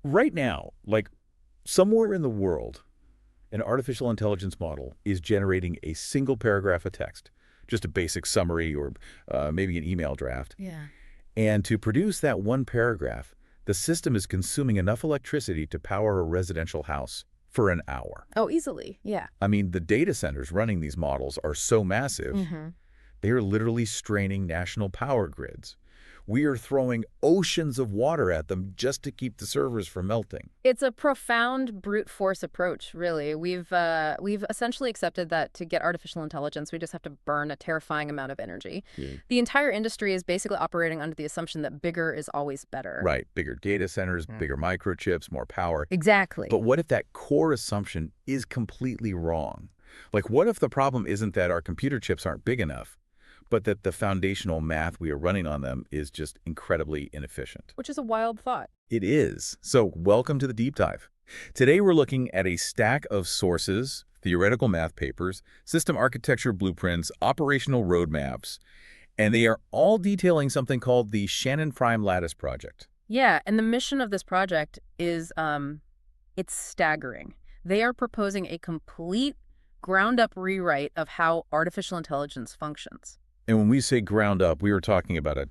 Right now, like somewhere in the world, an artificial intelligence model is generating a single paragraph of text, just a basic summary or maybe an email draft. Yeah. And to produce that one paragraph, the system is consuming enough electricity to power a residential house for an hour. Oh, easily. Yeah. I mean, the data centers running these models are so massive, they are literally straining national power grids. We are throwing oceans of water at them just to keep the servers from melting. It's a profound brute force approach, really. We've essentially accepted that to get artificial intelligence, we just have to burn a terrifying amount of energy. Yeah. The entire industry is basically operating under the assumption that bigger is always better. Right, bigger data centers, bigger microchips, more power. Exactly. But what if that core assumption is completely wrong? Like, what if the problem isn't that our computer chips aren't big enough, but that the foundational math we are running on them is just incredibly inefficient? Which is a wild thought. It is. So welcome to the deep dive. Today we're looking at a stack of sources, theoretical math papers, system architecture blueprints, operational roadmaps, and they are all detailing something called the Shannon Prime Lattice project. Yeah, and the mission of this project is, it's staggering. They are proposing a complete ground-up rewrite of how artificial intelligence functions. And when we say ground up, we are talking about a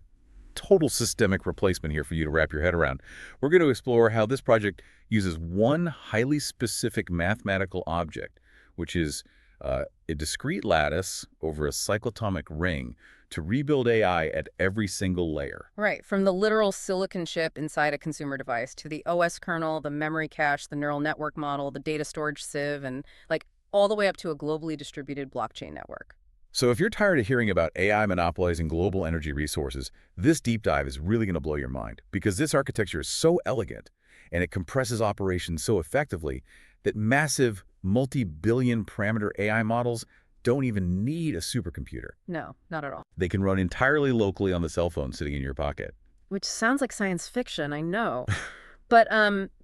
total systemic replacement here for you to wrap your head around. We're going to explore how this project uses one highly specific mathematical object, which is a discrete lattice over a cyclotomic ring, to rebuild AI at every single layer. Right, from the literal silicon chip inside a consumer device to the OS kernel, the memory cache, the neural network model, the data storage sieve, and like all the way up to a globally distributed blockchain network. So if you're tired of hearing about AI monopolizing global energy resources, this deep dive is really going to blow your mind, because this architecture is so elegant and it compresses operations so effectively that massive multi-billion parameter AI models don't even need a supercomputer. No, not at all. They can run entirely locally on the cell phone sitting in your pocket. Which sounds like science fiction, I know. But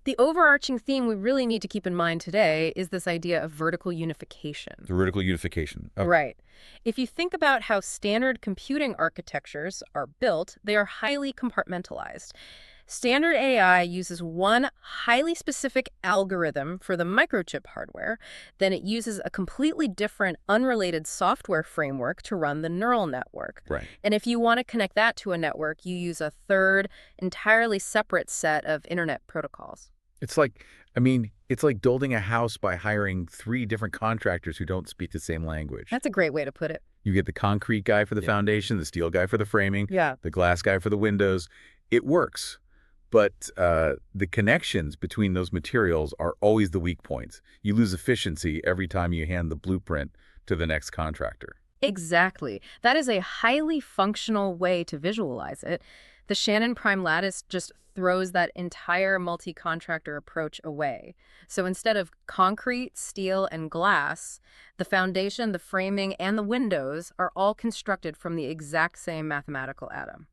the overarching theme we really need to keep in mind today is this idea of vertical unification. The vertical unification. Okay. Right. If you think about how standard computing architectures are built, they are highly compartmentalized. Standard AI uses one highly specific algorithm for the microchip hardware, then it uses a completely different, unrelated software framework to run the neural network. Right. And if you want to connect that to a network, you use a third, entirely separate set of internet protocols. It's like building a house by hiring 3 different contractors who don't speak the same language. That's a great way to put it. You get the concrete guy for the foundation, the steel guy for the framing, Yeah. the glass guy for the windows. It works. But the connections between those materials are always the weak points. You lose efficiency every time you hand the blueprint to the next contractor. Exactly. That is a highly functional way to visualize it. The Shannon Prime Lattice just throws that entire multi-contractor approach away. So instead of concrete, steel, and glass, the foundation, the framing, and the windows are all constructed from the exact same mathematical atom.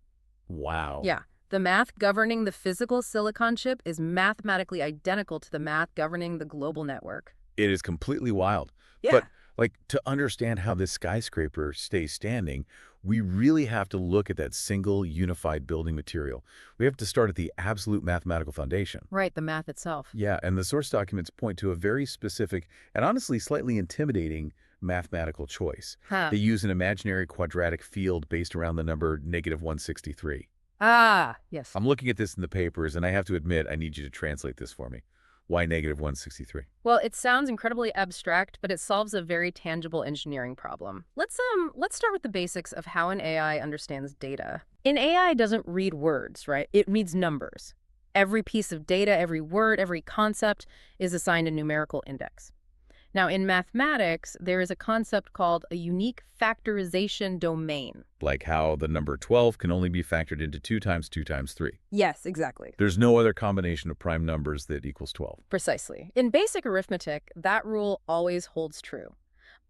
Wow. Yeah. The math governing the physical silicon chip is mathematically identical to the math governing the global network. It is completely wild. Yeah. But to understand how this skyscraper stays standing, we really have to look at that single unified building material. We have to start at the absolute mathematical foundation. Right, the math itself. Yeah, and the source documents point to a very specific and honestly slightly intimidating mathematical choice. Huh. They use an imaginary quadratic field based around the number -163. Ah, yes. I'm looking at this in the papers, and I have to admit, I need you to translate this for me. Why -163? Well, it sounds incredibly abstract, but it solves a very tangible engineering problem. Let's start with the basics of how an AI understands data. An AI doesn't read words, right? It reads numbers. Every piece of data, every word, every concept is assigned a numerical index. Now, in mathematics, there is a concept called a unique factorization domain. Like how the number 12 can only be factored into 2 times 2 times 3. Yes, exactly. There's no other combination of prime numbers that equals 12. Precisely. In basic arithmetic, that rule always holds true.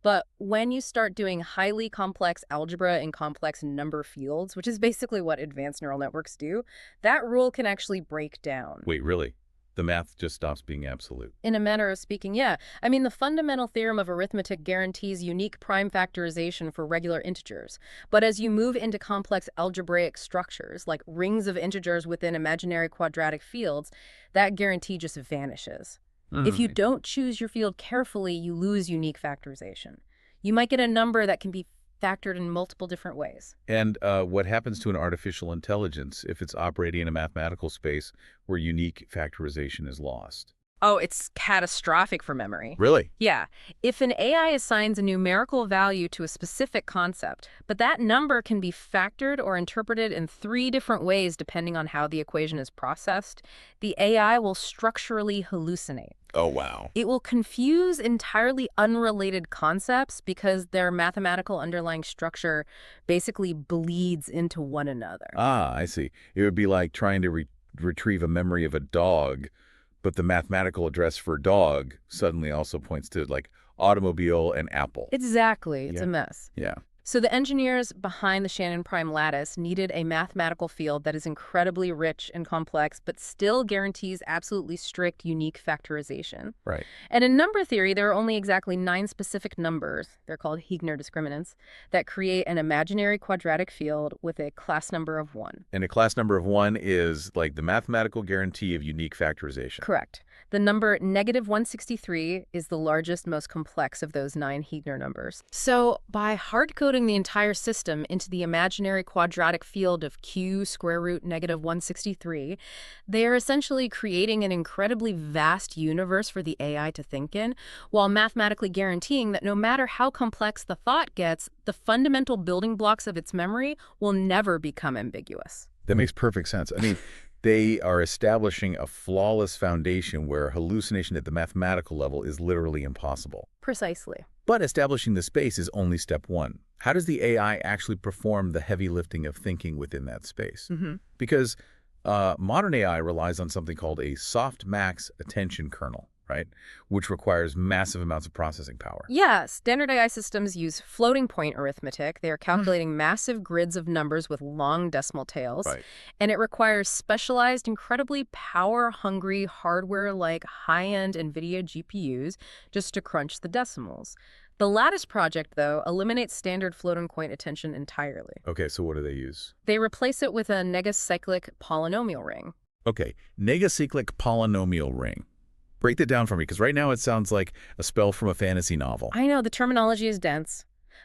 But when you start doing highly complex algebra in complex number fields, which is basically what advanced neural networks do, that rule can actually break down. Wait, really? The math just stops being absolute. In a manner of speaking, yeah. I mean, the fundamental theorem of arithmetic guarantees unique prime factorization for regular integers. But as you move into complex algebraic structures, like rings of integers within imaginary quadratic fields, that guarantee just vanishes. If you don't choose your field carefully, you lose unique factorization. You might get a number that can be factored in multiple different ways. And what happens to an artificial intelligence if it's operating in a mathematical space where unique factorization is lost? Oh, it's catastrophic for memory. Really? Yeah. If an AI assigns a numerical value to a specific concept, but that number can be factored or interpreted in 3 different ways depending on how the equation is processed, the AI will structurally hallucinate. Oh, wow. It will confuse entirely unrelated concepts because their mathematical underlying structure basically bleeds into one another. Ah, I see. It would be like trying to retrieve a memory of a dog, but the mathematical address for dog suddenly also points to like automobile and apple. Exactly. It's Yeah. a mess. Yeah. So the engineers behind the Shannon Prime Lattice needed a mathematical field that is incredibly rich and complex, but still guarantees absolutely strict, unique factorization. Right. And in number theory, there are only exactly 9 specific numbers, they're called Heegner discriminants, that create an imaginary quadratic field with a class number of 1. And a class number of 1 is like the mathematical guarantee of unique factorization. Correct. The number -163 is the largest, most complex of those 9 Heegner numbers. So by hard-coding the entire system into the imaginary quadratic field of q square root -163, they are essentially creating an incredibly vast universe for the AI to think in, while mathematically guaranteeing that no matter how complex the thought gets, the fundamental building blocks of its memory will never become ambiguous. That makes perfect sense. I mean, they are establishing a flawless foundation where hallucination at the mathematical level is literally impossible. Precisely. But establishing the space is only step 1. How does the AI actually perform the heavy lifting of thinking within that space? Because modern AI relies on something called a softmax attention kernel, right? Which requires massive amounts of processing power. Yeah, standard AI systems use floating point arithmetic. They are calculating massive grids of numbers with long decimal tails. Right. And it requires specialized, incredibly power-hungry hardware like high-end NVIDIA GPUs just to crunch the decimals. The Lattice project, though, eliminates standard floating point attention entirely. Okay, so what do they use? They replace it with a negacyclic polynomial ring. Okay, negacyclic polynomial ring. Break that down for me, because right now it sounds like a spell from a fantasy novel. I know, the terminology is dense.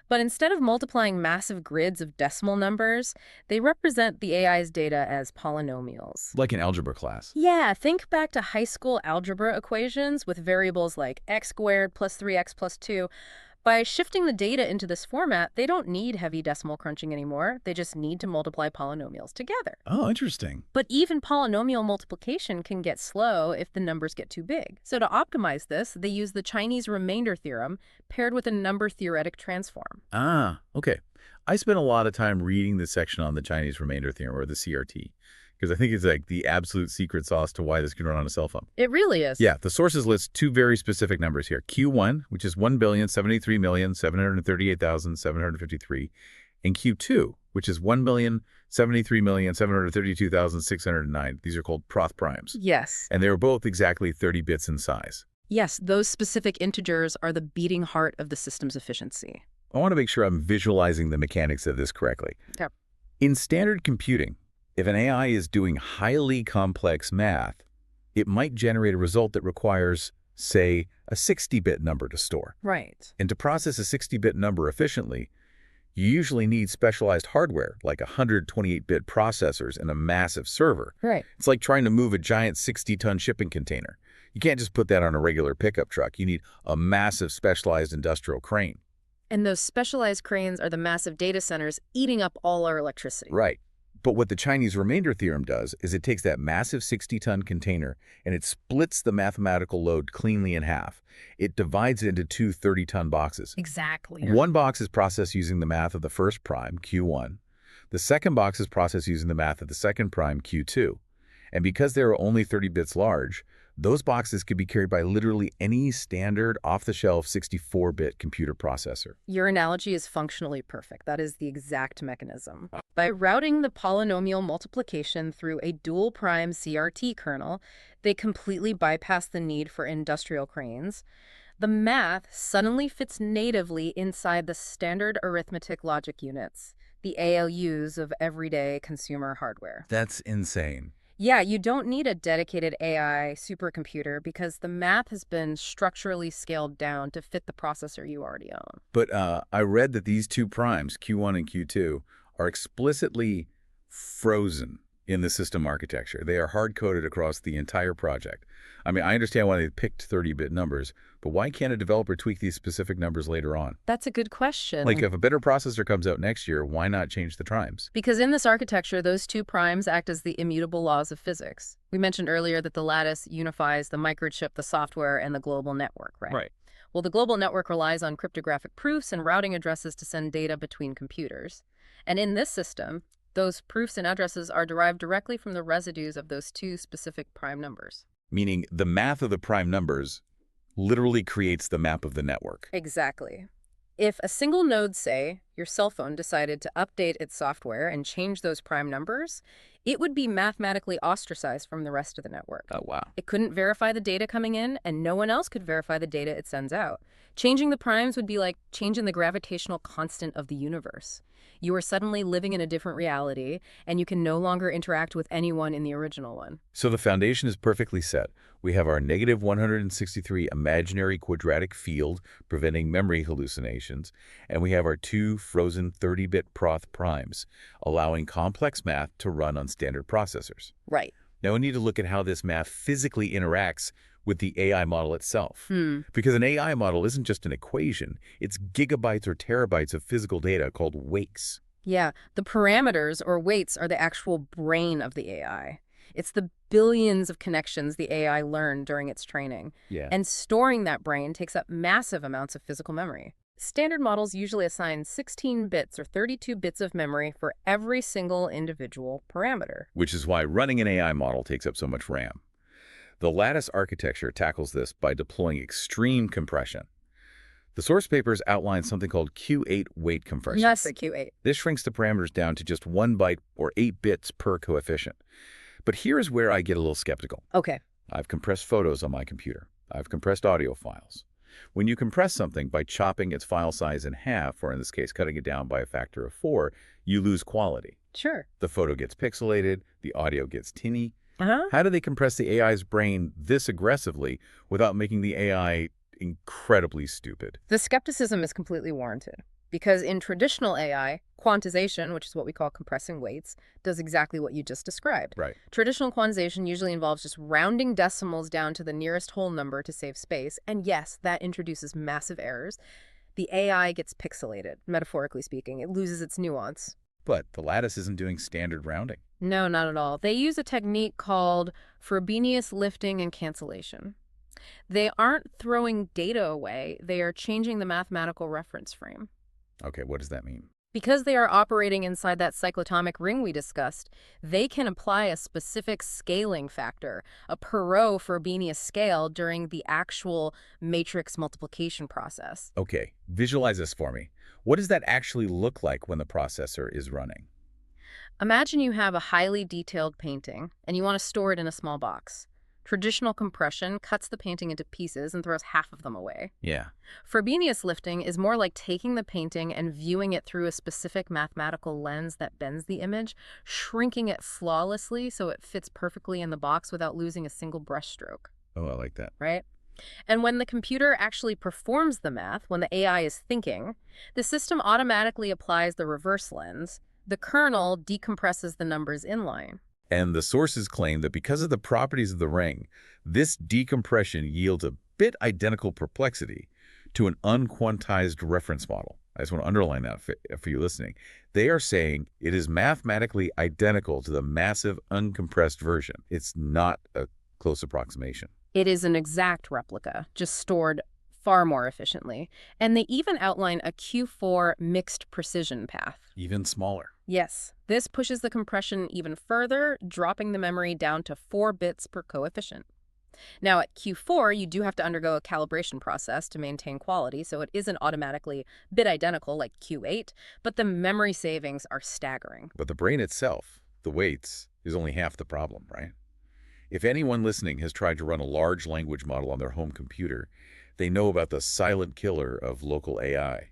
But instead of multiplying massive grids of decimal numbers, they represent the AI's data as polynomials. Like an algebra class. Yeah, think back to high school algebra equations with variables like x squared plus 3x plus 2. By shifting the data into this format, they don't need heavy decimal crunching anymore. They just need to multiply polynomials together. Oh, interesting. But even polynomial multiplication can get slow if the numbers get too big. So to optimize this, they use the Chinese remainder theorem paired with a number theoretic transform. Ah, okay. I spent a lot of time reading the section on the Chinese remainder theorem, or the CRT, because I think it's like the absolute secret sauce to why this can run on a cell phone. It really is. Yeah, the sources list 2 very specific numbers here. Q1, which is 1,073,738,753, and Q2, which is 1,073,732,609. These are called Proth primes. Yes. And they were both exactly 30 bits in size. Yes, those specific integers are the beating heart of the system's efficiency. I want to make sure I'm visualizing the mechanics of this correctly. Yep. In standard computing, if an AI is doing highly complex math, it might generate a result that requires, say, a 60-bit number to store. Right. And to process a 60-bit number efficiently, you usually need specialized hardware, like 128-bit processors and a massive server. Right. It's like trying to move a giant 60-ton shipping container. You can't just put that on a regular pickup truck. You need a massive specialized industrial crane. And those specialized cranes are the massive data centers eating up all our electricity. Right. But what the Chinese remainder theorem does is it takes that massive 60-ton container and it splits the mathematical load cleanly in half. It divides it into 2 30-ton boxes. Exactly. One box is processed using the math of the first prime, Q1. The second box is processed using the math of the second prime, Q2. And because they are only 30 bits large, those boxes could be carried by literally any standard off-the-shelf 64-bit computer processor. Your analogy is functionally perfect. That is the exact mechanism. By routing the polynomial multiplication through a dual prime CRT kernel, they completely bypass the need for industrial cranes. The math suddenly fits natively inside the standard arithmetic logic units, the ALUs of everyday consumer hardware. That's insane. Yeah, you don't need a dedicated AI supercomputer because the math has been structurally scaled down to fit the processor you already own. But I read that these two primes, Q1 and Q2, are explicitly frozen in the system architecture. They are hard-coded across the entire project. I mean, I understand why they picked 30-bit numbers, but why can't a developer tweak these specific numbers later on? That's a good question. Like, if a better processor comes out next year, why not change the primes? Because in this architecture, those two primes act as the immutable laws of physics. We mentioned earlier that the lattice unifies the microchip, the software, and the global network, right? Right. Well, the global network relies on cryptographic proofs and routing addresses to send data between computers. And in this system, those proofs and addresses are derived directly from the residues of those two specific prime numbers. Meaning the math of the prime numbers literally creates the map of the network. Exactly. If a single node, say, your cell phone, decided to update its software and change those prime numbers, it would be mathematically ostracized from the rest of the network. Oh, wow. It couldn't verify the data coming in, and no one else could verify the data it sends out. Changing the primes would be like changing the gravitational constant of the universe. You are suddenly living in a different reality, and you can no longer interact with anyone in the original one. So the foundation is perfectly set. We have our negative 163 imaginary quadratic field preventing memory hallucinations, and we have our two frozen 30-bit Proth primes, allowing complex math to run on standard processors. Right. Now we need to look at how this math physically interacts with the AI model itself. Because an AI model isn't just an equation, it's gigabytes or terabytes of physical data called weights. Yeah, the parameters or weights are the actual brain of the AI. It's the billions of connections the AI learned during its training. Yeah. And storing that brain takes up massive amounts of physical memory. Standard models usually assign 16 bits or 32 bits of memory for every single individual parameter. Which is why running an AI model takes up so much RAM. The lattice architecture tackles this by deploying extreme compression. The source papers outline something called Q8 weight compression. That's the Q8. This shrinks the parameters down to just 1 byte or 8 bits per coefficient. But here's where I get a little skeptical. Okay. I've compressed photos on my computer. I've compressed audio files. When you compress something by chopping its file size in half, or in this case, cutting it down by a factor of 4, you lose quality. Sure. The photo gets pixelated, the audio gets tinny. How do they compress the AI's brain this aggressively without making the AI incredibly stupid? The skepticism is completely warranted. Because in traditional AI, quantization, which is what we call compressing weights, does exactly what you just described. Right. Traditional quantization usually involves just rounding decimals down to the nearest whole number to save space. And yes, that introduces massive errors. The AI gets pixelated, metaphorically speaking. It loses its nuance. But the lattice isn't doing standard rounding. No, not at all. They use a technique called Frobenius lifting and cancellation. They aren't throwing data away. They are changing the mathematical reference frame. Okay, what does that mean? Because they are operating inside that cyclotomic ring we discussed, they can apply a specific scaling factor, a Perot-Frobenius scale, during the actual matrix multiplication process. Okay, visualize this for me. What does that actually look like when the processor is running? Imagine you have a highly detailed painting, and you want to store it in a small box. Traditional compression cuts the painting into pieces and throws half of them away. Yeah. Frobenius lifting is more like taking the painting and viewing it through a specific mathematical lens that bends the image, shrinking it flawlessly so it fits perfectly in the box without losing a single brushstroke. Oh, I like that. Right? And when the computer actually performs the math, when the AI is thinking, the system automatically applies the reverse lens. The kernel decompresses the numbers inline. And the sources claim that because of the properties of the ring, this decompression yields a bit identical perplexity to an unquantized reference model. I just want to underline that for you listening. They are saying it is mathematically identical to the massive uncompressed version. It's not a close approximation. It is an exact replica, just stored far more efficiently. And they even outline a Q4 mixed precision path. Even smaller. Yes, this pushes the compression even further, dropping the memory down to 4 bits per coefficient. Now, at Q4, you do have to undergo a calibration process to maintain quality, so it isn't automatically bit identical like Q8, but the memory savings are staggering. But the brain itself, the weights, is only half the problem, right? If anyone listening has tried to run a large language model on their home computer, they know about the silent killer of local AI,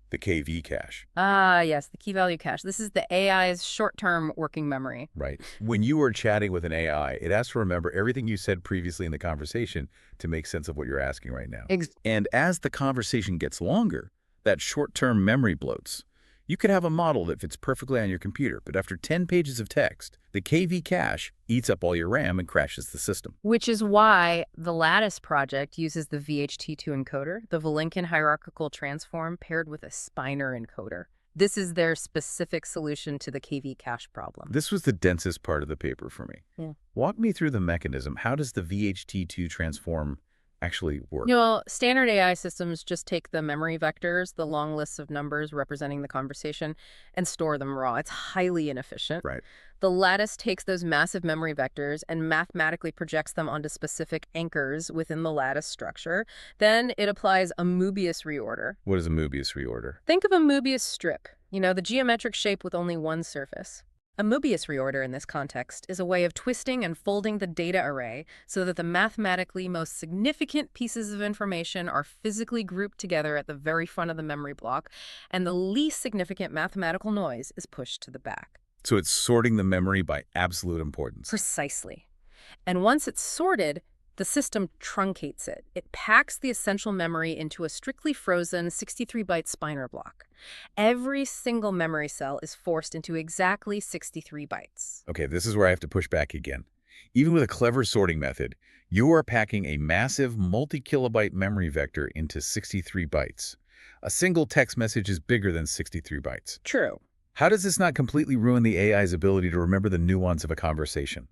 the KV cache. Ah, yes, the key value cache. This is the AI's short-term working memory. Right. When you are chatting with an AI, it has to remember everything you said previously in the conversation to make sense of what you're asking right now. And as the conversation gets longer, that short-term memory bloats. You could have a model that fits perfectly on your computer, but after 10 pages of text, the KV cache eats up all your RAM and crashes the system. Which is why the Lattice project uses the VHT2 encoder, the Vilenkin hierarchical transform paired with a spiner encoder. This is their specific solution to the KV cache problem. This was the densest part of the paper for me. Yeah. Walk me through the mechanism. How does the VHT2 transform actually work? Standard AI systems just take the memory vectors, the long lists of numbers representing the conversation, and store them raw. It's highly inefficient. Right. The Lattice takes those massive memory vectors and mathematically projects them onto specific anchors within the Lattice structure. Then it applies a Möbius reorder. What is a Möbius reorder? Think of a Möbius strip, the geometric shape with only one surface. A Möbius reorder in this context is a way of twisting and folding the data array so that the mathematically most significant pieces of information are physically grouped together at the very front of the memory block, and the least significant mathematical noise is pushed to the back. So it's sorting the memory by absolute importance. Precisely. And once it's sorted, the system truncates it. It packs the essential memory into a strictly frozen 63-byte spiner block. Every single memory cell is forced into exactly 63 bytes. Okay, this is where I have to push back again. Even with a clever sorting method, you are packing a massive multi-kilobyte memory vector into 63 bytes. A single text message is bigger than 63 bytes. True. How does this not completely ruin the AI's ability to remember the nuance of a conversation?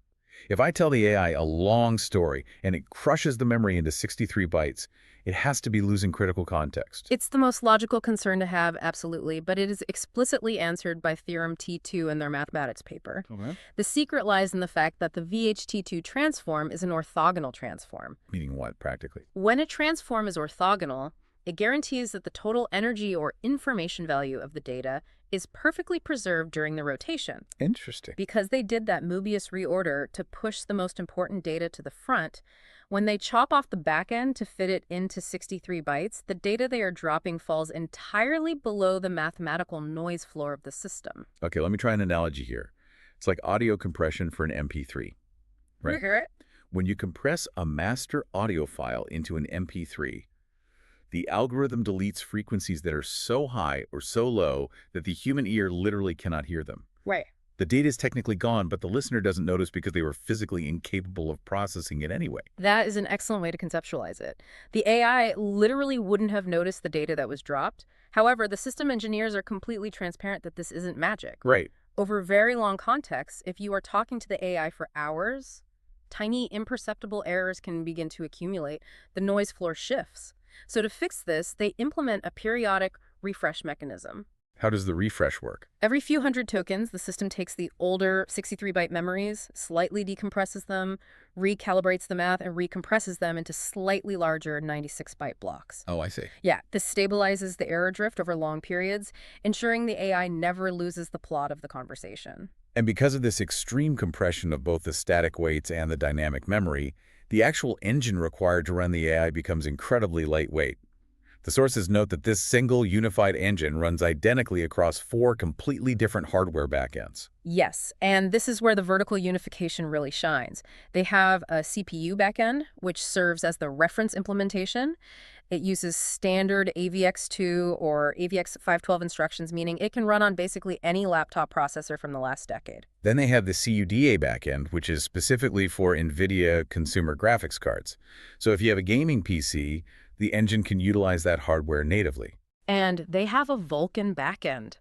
If I tell the AI a long story and it crushes the memory into 63 bytes, it has to be losing critical context. It's the most logical concern to have, absolutely, but it is explicitly answered by Theorem T2 in their mathematics paper. Okay. The secret lies in the fact that the VHT2 transform is an orthogonal transform. Meaning what, practically? When a transform is orthogonal, it guarantees that the total energy or information value of the data is perfectly preserved during the rotation. Interesting. Because they did that Möbius reorder to push the most important data to the front, when they chop off the back end to fit it into 63 bytes, the data they are dropping falls entirely below the mathematical noise floor of the system. Okay, let me try an analogy here. It's like audio compression for an MP3, right? When you compress a master audio file into an MP3, the algorithm deletes frequencies that are so high or so low that the human ear literally cannot hear them. Right. The data is technically gone, but the listener doesn't notice because they were physically incapable of processing it anyway. That is an excellent way to conceptualize it. The AI literally wouldn't have noticed the data that was dropped. However, the system engineers are completely transparent that this isn't magic. Right. Over very long contexts, if you are talking to the AI for hours, tiny imperceptible errors can begin to accumulate. The noise floor shifts. So to fix this, they implement a periodic refresh mechanism. How does the refresh work? Every few hundred tokens, the system takes the older 63-byte memories, slightly decompresses them, recalibrates the math, and recompresses them into slightly larger 96-byte blocks. Oh, I see. Yeah, this stabilizes the error drift over long periods, ensuring the AI never loses the plot of the conversation. And because of this extreme compression of both the static weights and the dynamic memory, the actual engine required to run the AI becomes incredibly lightweight. The sources note that this single unified engine runs identically across 4 completely different hardware backends. Yes, and this is where the vertical unification really shines. They have a CPU backend, which serves as the reference implementation. It uses standard AVX2 or AVX512 instructions, meaning it can run on basically any laptop processor from the last decade. Then they have the CUDA backend, which is specifically for NVIDIA consumer graphics cards. So if you have a gaming PC, the engine can utilize that hardware natively. And they have a Vulkan backend.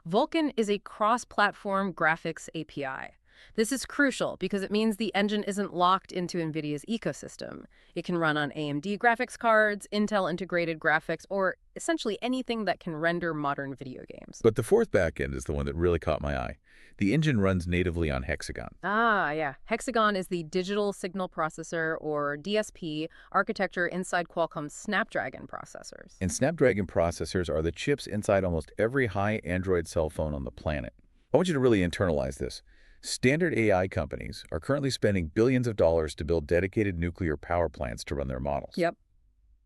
Vulkan is a cross-platform graphics API. This is crucial because it means the engine isn't locked into NVIDIA's ecosystem. It can run on AMD graphics cards, Intel integrated graphics, or essentially anything that can render modern video games. But the fourth backend is the one that really caught my eye. The engine runs natively on Hexagon. Ah, yeah. Hexagon is the digital signal processor, or DSP, architecture inside Qualcomm's Snapdragon processors. And Snapdragon processors are the chips inside almost every high Android cell phone on the planet. I want you to really internalize this. Standard AI companies are currently spending billions of dollars to build dedicated nuclear power plants to run their models. Yep.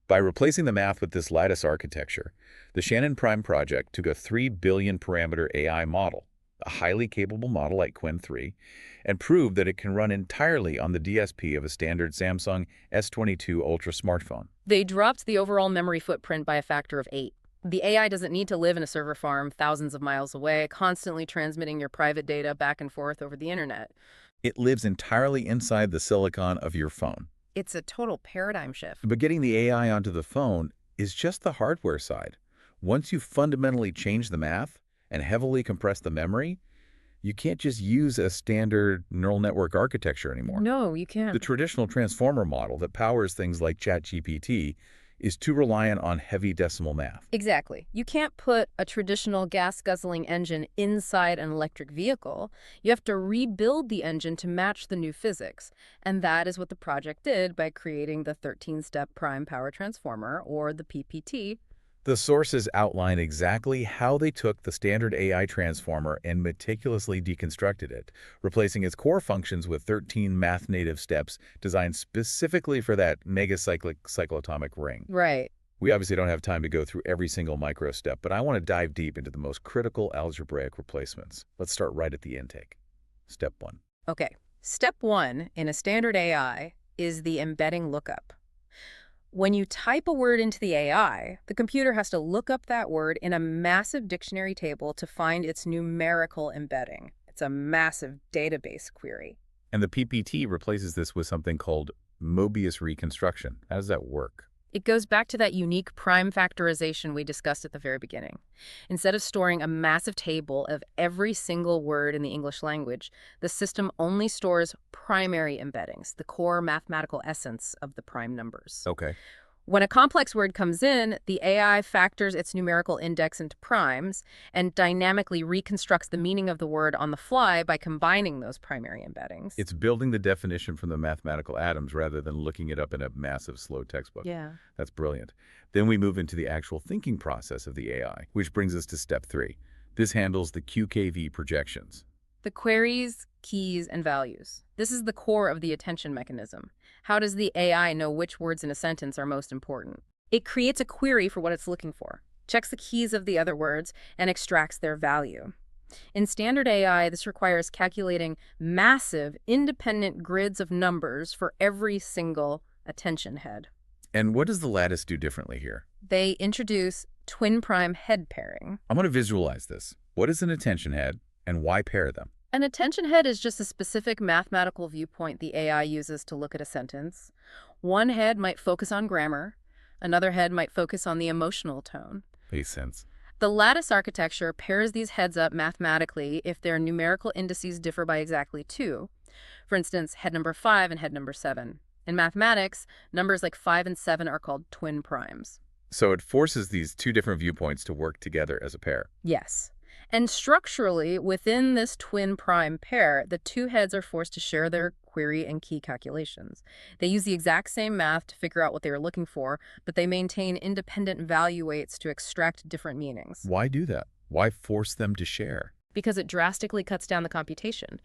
By replacing the math with this lattice architecture, the Shannon Prime project took a 3 billion parameter AI model, a highly capable model like Qwen 3, and proved that it can run entirely on the DSP of a standard Samsung S22 Ultra smartphone. They dropped the overall memory footprint by a factor of 8. The AI doesn't need to live in a server farm thousands of miles away, constantly transmitting your private data back and forth over the internet. It lives entirely inside the silicon of your phone. It's a total paradigm shift. But getting the AI onto the phone is just the hardware side. Once you fundamentally change the math and heavily compress the memory, you can't just use a standard neural network architecture anymore. No, you can't. The traditional transformer model that powers things like ChatGPT is too reliant on heavy decimal math. Exactly. You can't put a traditional gas-guzzling engine inside an electric vehicle. You have to rebuild the engine to match the new physics. And that is what the project did by creating the 13-step prime power transformer, or the PPT. The sources outline exactly how they took the standard AI transformer and meticulously deconstructed it, replacing its core functions with 13 math-native steps designed specifically for that megacyclic cyclotomic ring. Right. We obviously don't have time to go through every single micro step, but I want to dive deep into the most critical algebraic replacements. Let's start right at the intake. Step 1. Okay. Step 1 in a standard AI is the embedding lookup. When you type a word into the AI, the computer has to look up that word in a massive dictionary table to find its numerical embedding. It's a massive database query. And the PPT replaces this with something called Mobius reconstruction. How does that work? It goes back to that unique prime factorization we discussed at the very beginning. Instead of storing a massive table of every single word in the English language, the system only stores primary embeddings, the core mathematical essence of the prime numbers. Okay. When a complex word comes in, the AI factors its numerical index into primes and dynamically reconstructs the meaning of the word on the fly by combining those primary embeddings. It's building the definition from the mathematical atoms rather than looking it up in a massive, slow textbook. Yeah. That's brilliant. Then we move into the actual thinking process of the AI, which brings us to step 3. This handles the QKV projections. The queries, keys, and values. This is the core of the attention mechanism. How does the AI know which words in a sentence are most important? It creates a query for what it's looking for, checks the keys of the other words, and extracts their value. In standard AI, this requires calculating massive, independent grids of numbers for every single attention head. And what does the lattice do differently here? They introduce twin prime head pairing. I'm going to visualize this. What is an attention head, and why pair them? An attention head is just a specific mathematical viewpoint the AI uses to look at a sentence. One head might focus on grammar. Another head might focus on the emotional tone. Makes sense. The lattice architecture pairs these heads up mathematically if their numerical indices differ by exactly 2. For instance, head number 5 and head number 7. In mathematics, numbers like 5 and 7 are called twin primes. So it forces these two different viewpoints to work together as a pair. Yes. And structurally, within this twin prime pair, the two heads are forced to share their query and key calculations. They use the exact same math to figure out what they were looking for, but they maintain independent value weights to extract different meanings. Why do that? Why force them to share? Because it drastically cuts down the computation.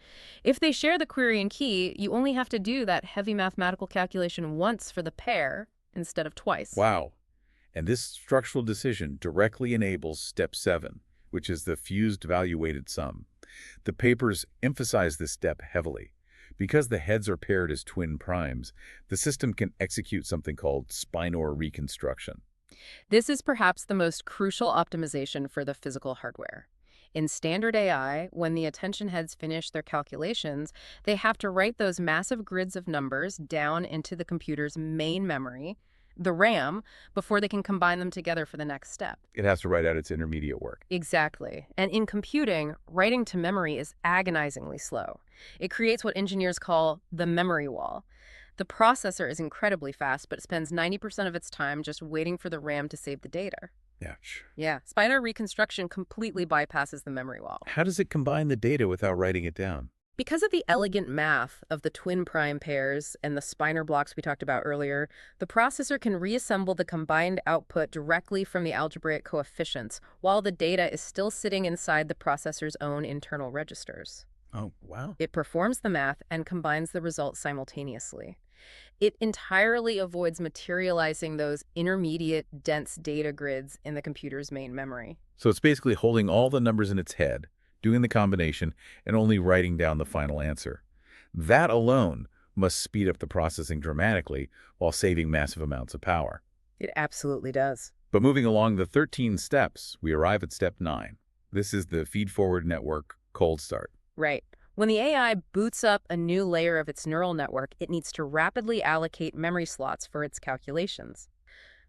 If they share the query and key, you only have to do that heavy mathematical calculation once for the pair instead of twice. Wow. And this structural decision directly enables step 7, which is the fused value-weighted sum. The papers emphasize this step heavily. Because the heads are paired as twin primes, the system can execute something called spinor reconstruction. This is perhaps the most crucial optimization for the physical hardware. In standard AI, when the attention heads finish their calculations, they have to write those massive grids of numbers down into the computer's main memory, the RAM, before they can combine them together for the next step. It has to write out its intermediate work. Exactly. And in computing, writing to memory is agonizingly slow. It creates what engineers call the memory wall. The processor is incredibly fast, but it spends 90% of its time just waiting for the RAM to save the data. Yeah. Yeah, spinor reconstruction completely bypasses the memory wall. How does it combine the data without writing it down? Because of the elegant math of the twin prime pairs and the spinor blocks we talked about earlier, the processor can reassemble the combined output directly from the algebraic coefficients, while the data is still sitting inside the processor's own internal registers. Oh, wow. It performs the math and combines the results simultaneously. It entirely avoids materializing those intermediate, dense data grids in the computer's main memory. So it's basically holding all the numbers in its head, doing the combination, and only writing down the final answer. That alone must speed up the processing dramatically while saving massive amounts of power. It absolutely does. But moving along the 13 steps, we arrive at step 9. This is the feed-forward network cold start. Right. When the AI boots up a new layer of its neural network, it needs to rapidly allocate memory slots for its calculations.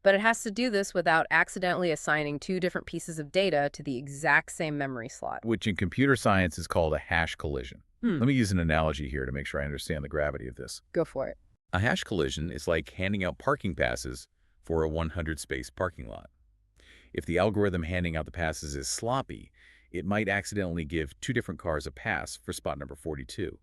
But it has to do this without accidentally assigning two different pieces of data to the exact same memory slot. Which in computer science is called a hash collision. Let me use an analogy here to make sure I understand the gravity of this. Go for it. A hash collision is like handing out parking passes for a 100-space parking lot. If the algorithm handing out the passes is sloppy, it might accidentally give two different cars a pass for spot number 42.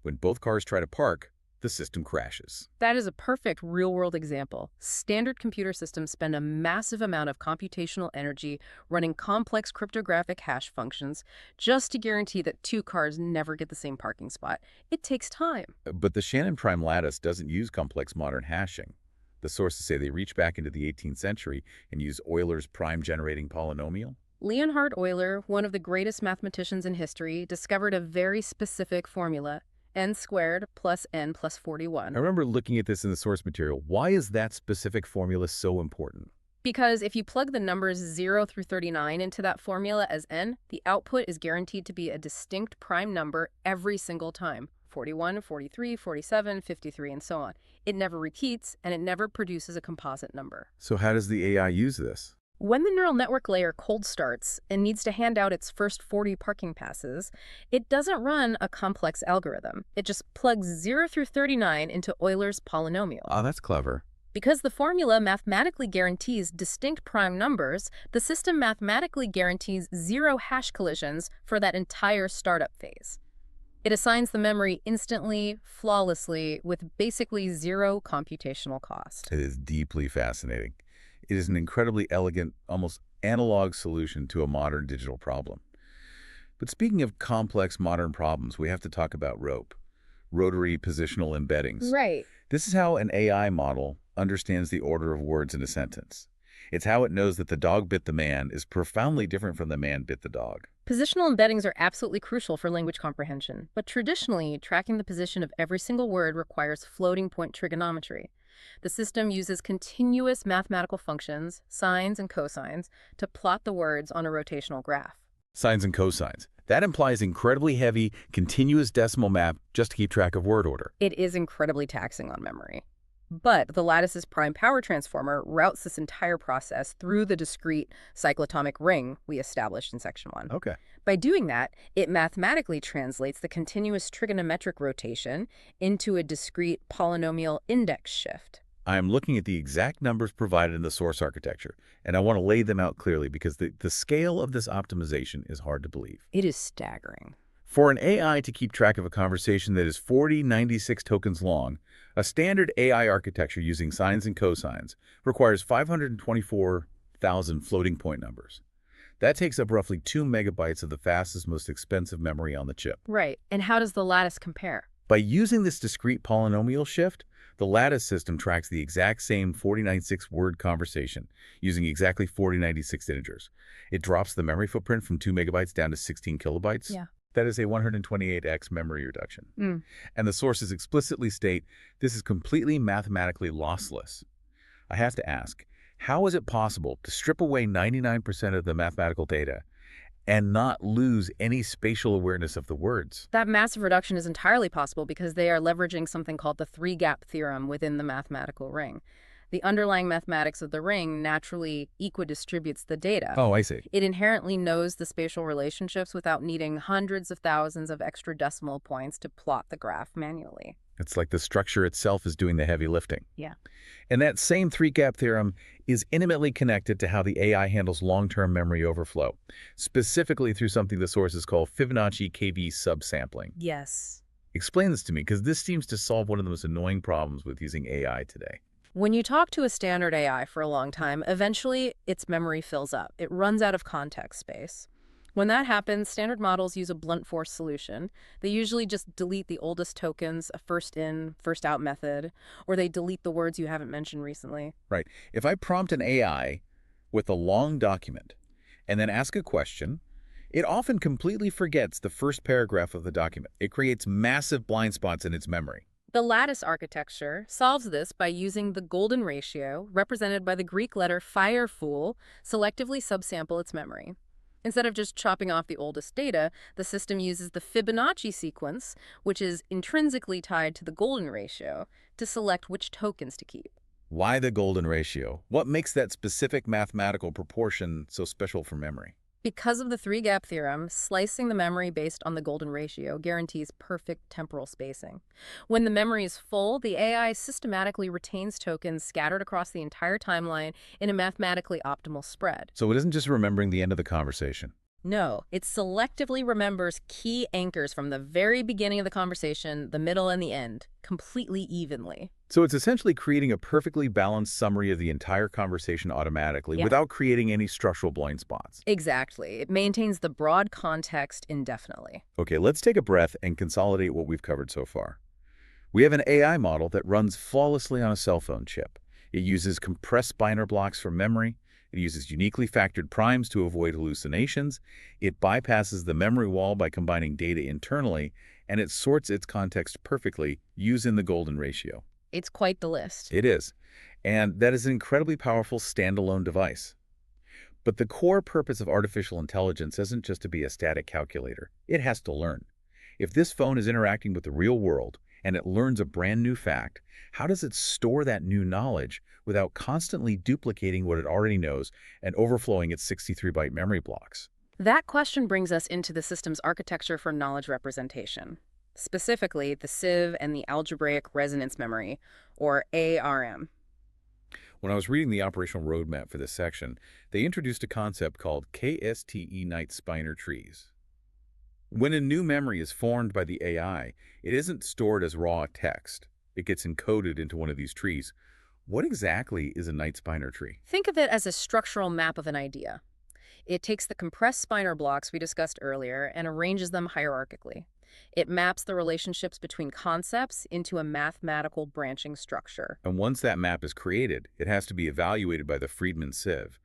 When both cars try to park, the system crashes. That is a perfect real-world example. Standard computer systems spend a massive amount of computational energy running complex cryptographic hash functions just to guarantee that two cars never get the same parking spot. It takes time. But the Shannon Prime Lattice doesn't use complex modern hashing. The sources say they reach back into the 18th century and use Euler's prime-generating polynomial. Leonhard Euler, one of the greatest mathematicians in history, discovered a very specific formula, n squared plus n plus 41. I remember looking at this in the source material. Why is that specific formula so important? Because if you plug the numbers 0 through 39 into that formula as n, the output is guaranteed to be a distinct prime number every single time. 41, 43, 47, 53, and so on. It never repeats, and it never produces a composite number. So how does the AI use this? When the neural network layer cold starts and needs to hand out its first 40 parking passes, it doesn't run a complex algorithm. It just plugs 0 through 39 into Euler's polynomial. Oh, that's clever. Because the formula mathematically guarantees distinct prime numbers, the system mathematically guarantees 0 hash collisions for that entire startup phase. It assigns the memory instantly, flawlessly, with basically 0 computational cost. It is deeply fascinating. It is an incredibly elegant, almost analog solution to a modern digital problem. But speaking of complex modern problems, we have to talk about ROPE, rotary positional embeddings. Right. This is how an AI model understands the order of words in a sentence. It's how it knows that the dog bit the man is profoundly different from the man bit the dog. Positional embeddings are absolutely crucial for language comprehension, but traditionally, tracking the position of every single word requires floating point trigonometry. The system uses continuous mathematical functions, sines and cosines, to plot the words on a rotational graph. Sines and cosines. That implies incredibly heavy, continuous decimal math just to keep track of word order. It is incredibly taxing on memory. But the lattice's prime power transformer routes this entire process through the discrete cyclotomic ring we established in section 1. Okay. By doing that, it mathematically translates the continuous trigonometric rotation into a discrete polynomial index shift. I am looking at the exact numbers provided in the source architecture, and I want to lay them out clearly because the scale of this optimization is hard to believe. It is staggering. For an AI to keep track of a conversation that is 4096 tokens long, a standard AI architecture using sines and cosines requires 524,000 floating point numbers. That takes up roughly 2 megabytes of the fastest, most expensive memory on the chip. Right. And how does the lattice compare? By using this discrete polynomial shift, the lattice system tracks the exact same 4096 word conversation using exactly 4096 integers. It drops the memory footprint from 2 megabytes down to 16 kilobytes. Yeah. That is a 128x memory reduction. And the sources explicitly state this is completely mathematically lossless. I have to ask, how is it possible to strip away 99% of the mathematical data and not lose any spatial awareness of the words? That massive reduction is entirely possible because they are leveraging something called the three-gap theorem within the mathematical ring. The underlying mathematics of the ring naturally equidistributes the data. Oh, I see. It inherently knows the spatial relationships without needing hundreds of thousands of extra decimal points to plot the graph manually. It's like the structure itself is doing the heavy lifting. Yeah. And that same three-gap theorem is intimately connected to how the AI handles long-term memory overflow, specifically through something the sources call Fibonacci KV subsampling. Yes. Explain this to me, because this seems to solve one of the most annoying problems with using AI today. When you talk to a standard AI for a long time, eventually its memory fills up. It runs out of context space. When that happens, standard models use a blunt force solution. They usually just delete the oldest tokens, a first in, first out method, or they delete the words you haven't mentioned recently. Right. If I prompt an AI with a long document and then ask a question, it often completely forgets the first paragraph of the document. It creates massive blind spots in its memory. The lattice architecture solves this by using the golden ratio, represented by the Greek letter phi, selectively subsample its memory. Instead of just chopping off the oldest data, the system uses the Fibonacci sequence, which is intrinsically tied to the golden ratio, to select which tokens to keep. Why the golden ratio? What makes that specific mathematical proportion so special for memory? Because of the three-gap theorem, slicing the memory based on the golden ratio guarantees perfect temporal spacing. When the memory is full, the AI systematically retains tokens scattered across the entire timeline in a mathematically optimal spread. So it isn't just remembering the end of the conversation. No, it selectively remembers key anchors from the very beginning of the conversation, the middle, and the end, completely evenly. So it's essentially creating a perfectly balanced summary of the entire conversation automatically without creating any structural blind spots. Exactly. It maintains the broad context indefinitely. Okay, let's take a breath and consolidate what we've covered so far. We have an AI model that runs flawlessly on a cell phone chip. It uses compressed binary blocks for memory. It uses uniquely factored primes to avoid hallucinations. It bypasses the memory wall by combining data internally, and it sorts its context perfectly using the golden ratio. It's quite the list. It is. And that is an incredibly powerful standalone device. But the core purpose of artificial intelligence isn't just to be a static calculator. It has to learn. If this phone is interacting with the real world and it learns a brand new fact, how does it store that new knowledge without constantly duplicating what it already knows and overflowing its 63-byte memory blocks? That question brings us into the system's architecture for knowledge representation, specifically the sieve and the algebraic resonance memory, or ARM. When I was reading the operational roadmap for this section, they introduced a concept called KSTE Knight Spiner trees. When a new memory is formed by the AI, it isn't stored as raw text. It gets encoded into one of these trees. What exactly is a Knight Spiner tree? Think of it as a structural map of an idea. It takes the compressed spiner blocks we discussed earlier and arranges them hierarchically. It maps the relationships between concepts into a mathematical branching structure. And once that map is created, it has to be evaluated by the Friedman sieve.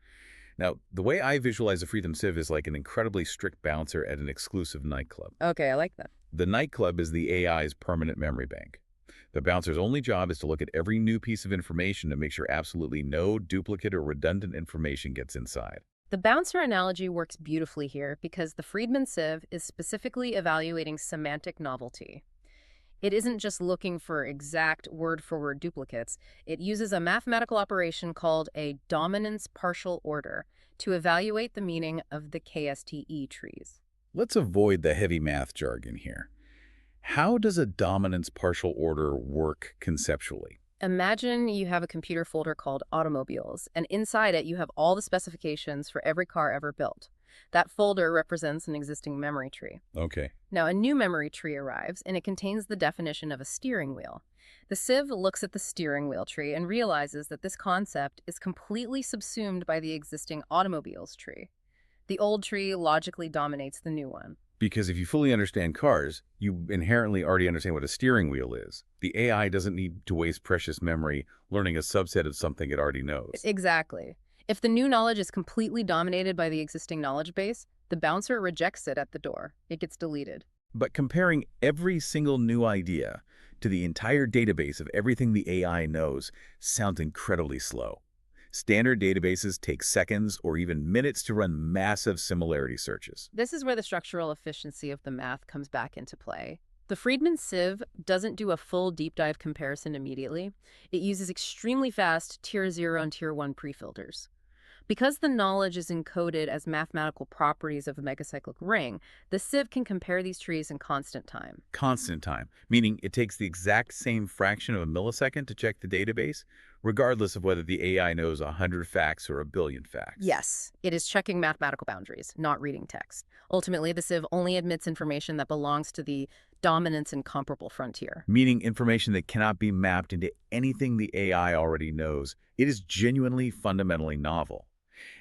Now, the way I visualize the Friedman sieve is like an incredibly strict bouncer at an exclusive nightclub. Okay, I like that. The nightclub is the AI's permanent memory bank. The bouncer's only job is to look at every new piece of information to make sure absolutely no duplicate or redundant information gets inside. The bouncer analogy works beautifully here because the Friedman sieve is specifically evaluating semantic novelty. It isn't just looking for exact word-for-word duplicates. It uses a mathematical operation called a dominance partial order to evaluate the meaning of the KSTE trees. Let's avoid the heavy math jargon here. How does a dominance partial order work conceptually? Imagine you have a computer folder called automobiles, and inside it you have all the specifications for every car ever built. That folder represents an existing memory tree. Okay. Now, a new memory tree arrives, and it contains the definition of a steering wheel. The sieve looks at the steering wheel tree and realizes that this concept is completely subsumed by the existing automobiles tree. The old tree logically dominates the new one. Because if you fully understand cars, you inherently already understand what a steering wheel is. The AI doesn't need to waste precious memory learning a subset of something it already knows. Exactly. If the new knowledge is completely dominated by the existing knowledge base, the bouncer rejects it at the door. It gets deleted. But comparing every single new idea to the entire database of everything the AI knows sounds incredibly slow. Standard databases take seconds or even minutes to run massive similarity searches. This is where the structural efficiency of the math comes back into play. The Friedman sieve doesn't do a full deep dive comparison immediately. It uses extremely fast tier 0 and tier 1 prefilters. Because the knowledge is encoded as mathematical properties of a megacyclic ring, the sieve can compare these trees in constant time. Constant time, meaning it takes the exact same fraction of a millisecond to check the database, regardless of whether the AI knows 100 facts or a billion facts. Yes, it is checking mathematical boundaries, not reading text. Ultimately, the sieve only admits information that belongs to the dominance and comparable frontier. Meaning information that cannot be mapped into anything the AI already knows. It is genuinely fundamentally novel.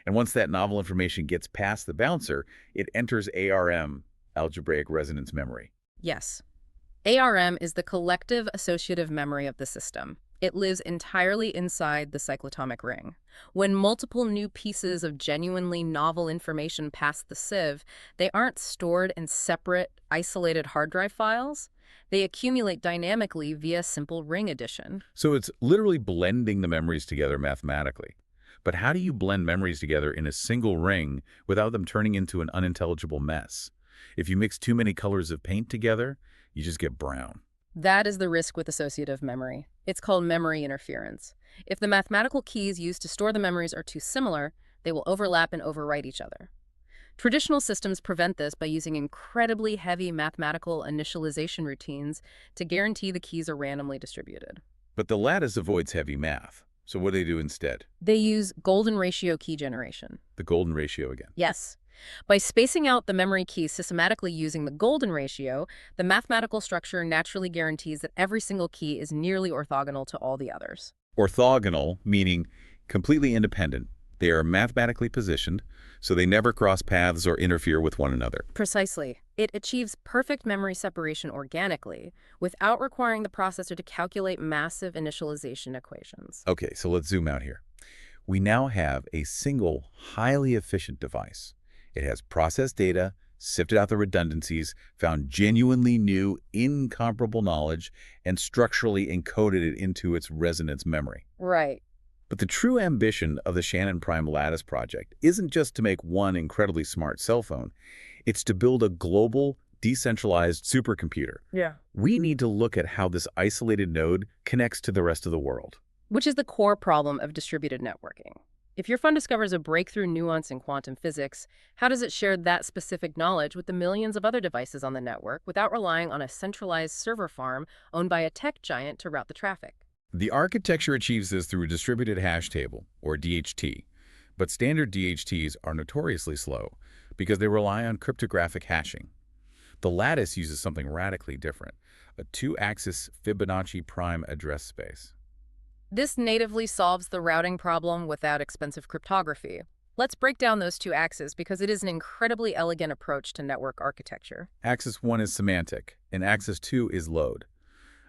And once that novel information gets past the bouncer, it enters ARM, algebraic resonance memory. Yes. ARM is the collective associative memory of the system. It lives entirely inside the cyclotomic ring. When multiple new pieces of genuinely novel information pass the sieve, they aren't stored in separate, isolated hard drive files. They accumulate dynamically via simple ring addition. So it's literally blending the memories together mathematically. But how do you blend memories together in a single ring without them turning into an unintelligible mess? If you mix too many colors of paint together, you just get brown. That is the risk with associative memory. It's called memory interference. If the mathematical keys used to store the memories are too similar, they will overlap and overwrite each other. Traditional systems prevent this by using incredibly heavy mathematical initialization routines to guarantee the keys are randomly distributed. But the lattice avoids heavy math. So what do they do instead? They use golden ratio key generation. The golden ratio again. Yes. By spacing out the memory keys systematically using the golden ratio, the mathematical structure naturally guarantees that every single key is nearly orthogonal to all the others. Orthogonal, meaning completely independent. They are mathematically positioned, so they never cross paths or interfere with one another. Precisely. It achieves perfect memory separation organically, without requiring the processor to calculate massive initialization equations. Okay, so let's zoom out here. We now have a single, highly efficient device. It has processed data, sifted out the redundancies, found genuinely new, incomparable knowledge, and structurally encoded it into its resonance memory. Right. But the true ambition of the Shannon Prime Lattice project isn't just to make one incredibly smart cell phone. It's to build a global, decentralized supercomputer. Yeah. We need to look at how this isolated node connects to the rest of the world. Which is the core problem of distributed networking. If your phone discovers a breakthrough nuance in quantum physics, how does it share that specific knowledge with the millions of other devices on the network without relying on a centralized server farm owned by a tech giant to route the traffic? The architecture achieves this through a distributed hash table, or DHT, but standard DHTs are notoriously slow because they rely on cryptographic hashing. The lattice uses something radically different, a two-axis Fibonacci prime address space. This natively solves the routing problem without expensive cryptography. Let's break down those two axes because it is an incredibly elegant approach to network architecture. Axis 1 is semantic, and axis 2 is load.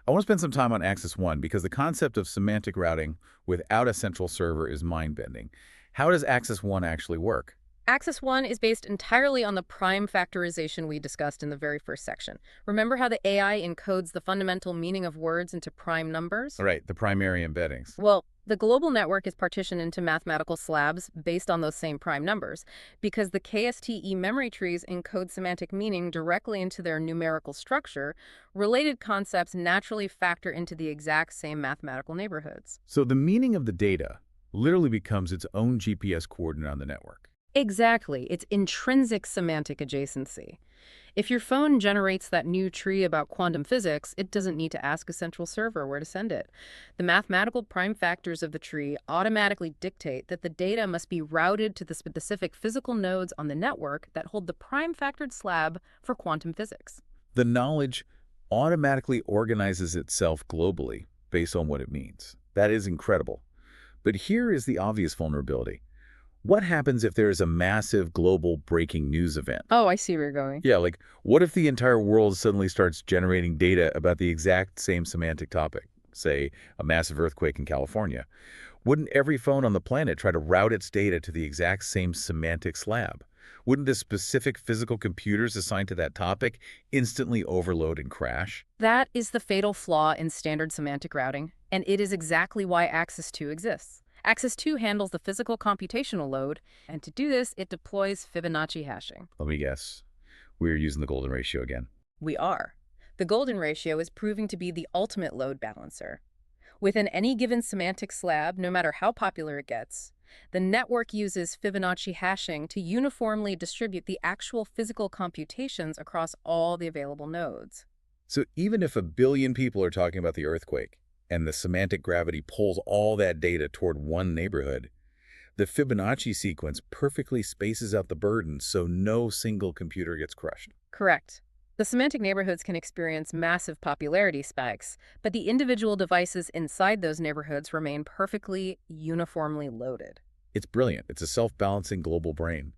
I want to spend some time on axis 1 because the concept of semantic routing without a central server is mind-bending. How does axis 1 actually work? Axis 1 is based entirely on the prime factorization we discussed in the very first section. Remember how the AI encodes the fundamental meaning of words into prime numbers? Right, the primary embeddings. Well, the global network is partitioned into mathematical slabs based on those same prime numbers, because the KSTE memory trees encode semantic meaning directly into their numerical structure. Related concepts naturally factor into the exact same mathematical neighborhoods. So the meaning of the data literally becomes its own GPS coordinate on the network. Exactly. It's intrinsic semantic adjacency. If your phone generates that new tree about quantum physics, it doesn't need to ask a central server where to send it. The mathematical prime factors of the tree automatically dictate that the data must be routed to the specific physical nodes on the network that hold the prime factored slab for quantum physics. The knowledge automatically organizes itself globally based on what it means. That is incredible. But here is the obvious vulnerability. What happens if there is a massive global breaking news event? Oh, I see where you're going. Yeah, like what if the entire world suddenly starts generating data about the exact same semantic topic, say a massive earthquake in California? Wouldn't every phone on the planet try to route its data to the exact same semantic slab? Wouldn't the specific physical computers assigned to that topic instantly overload and crash? That is the fatal flaw in standard semantic routing, and it is exactly why Axis 2 exists. Axis 2 handles the physical computational load, and to do this, it deploys Fibonacci hashing. Let me guess. We're using the golden ratio again. We are. The golden ratio is proving to be the ultimate load balancer. Within any given semantic slab, no matter how popular it gets, the network uses Fibonacci hashing to uniformly distribute the actual physical computations across all the available nodes. So even if a billion people are talking about the earthquake, and the semantic gravity pulls all that data toward one neighborhood, the Fibonacci sequence perfectly spaces out the burden so no single computer gets crushed. Correct. The semantic neighborhoods can experience massive popularity spikes, but the individual devices inside those neighborhoods remain perfectly uniformly loaded. It's brilliant. It's a self-balancing global brain.